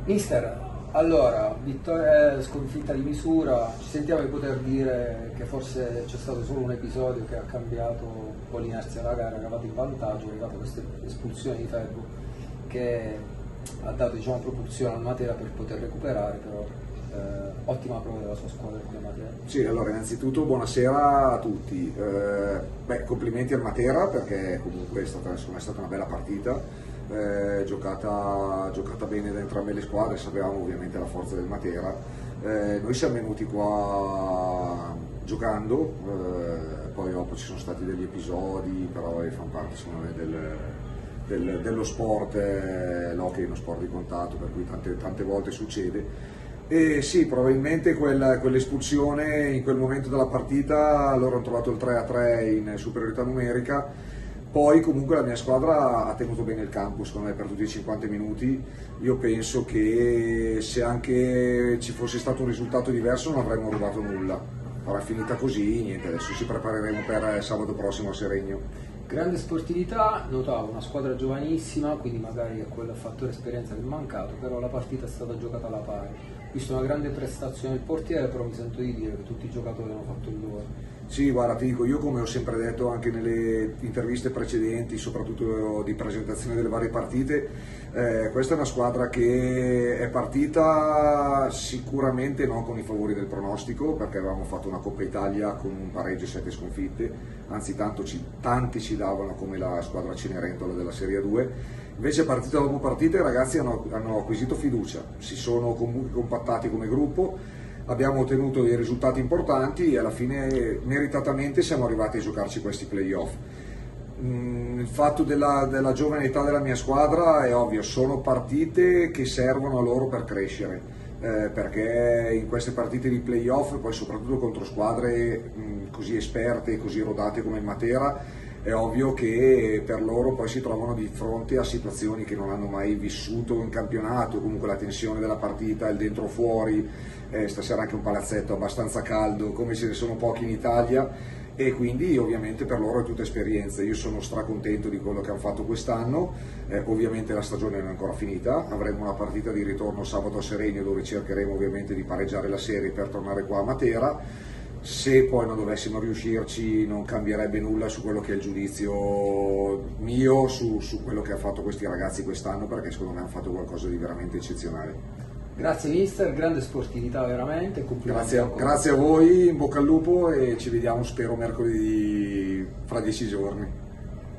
Mister, allora, vittoria sconfitta di misura, ci sentiamo di poter dire che forse c'è stato solo un episodio che ha cambiato un po' l'inerzia della gara, eravate in vantaggio, è arrivata questa espulsione di Ferro che ha dato, diciamo, propulsione al Matera per poter recuperare, però ottima prova della sua squadra qui a Matera. Sì, allora innanzitutto buonasera a tutti. Complimenti al Matera perché comunque secondo me è stata una bella partita, giocata bene da entrambe le squadre, sapevamo ovviamente la forza del Matera. Noi siamo venuti qua giocando, poi dopo ci sono stati degli episodi, però fanno parte secondo me dello sport, l'hockey è uno sport di contatto, per cui tante volte succede. E sì, probabilmente quell'espulsione in quel momento della partita, loro hanno trovato il 3-3 in superiorità numerica, poi comunque la mia squadra ha tenuto bene il campo, secondo me per tutti i 50 minuti. Io penso che se anche ci fosse stato un risultato diverso non avremmo rubato nulla. Ora è finita così, niente, adesso ci prepareremo per sabato prossimo a Seregno. Grande sportività, notavo una squadra giovanissima, quindi magari è quel fattore esperienza che è mancato, però la partita è stata giocata alla pari. Ho visto una grande prestazione del portiere, però mi sento di dire che tutti i giocatori hanno fatto il loro. Sì, guarda, ti dico, io come ho sempre detto anche nelle interviste precedenti, soprattutto di presentazione delle varie partite, questa è una squadra che è partita sicuramente non con i favori del pronostico, perché avevamo fatto una Coppa Italia con un pareggio e 7 sconfitte, anzi tanti ci davano come la squadra Cenerentola della Serie 2, invece partita dopo partita i ragazzi hanno acquisito fiducia, si sono comunque compattati come gruppo. Abbiamo ottenuto dei risultati importanti e alla fine meritatamente siamo arrivati a giocarci questi playoff. Il fatto della giovane età della mia squadra è ovvio, sono partite che servono a loro per crescere, perché in queste partite di playoff, poi soprattutto contro squadre così esperte e così rodate come il Matera, è ovvio che per loro poi si trovano di fronte a situazioni che non hanno mai vissuto in campionato, comunque la tensione della partita, il dentro fuori, stasera anche un palazzetto abbastanza caldo come ce ne sono pochi in Italia, e quindi ovviamente per loro è tutta esperienza. Io sono stracontento di quello che hanno fatto quest'anno, ovviamente la stagione non è ancora finita, avremo una partita di ritorno sabato a Seregno dove cercheremo ovviamente di pareggiare la serie per tornare qua a Matera. Se poi non dovessimo riuscirci non cambierebbe nulla su quello che è il giudizio mio su quello che hanno fatto questi ragazzi quest'anno, perché secondo me hanno fatto qualcosa di veramente eccezionale. Grazie mister, grande sportività veramente, complimenti. Grazie a voi, in bocca al lupo e ci vediamo spero mercoledì fra 10 giorni.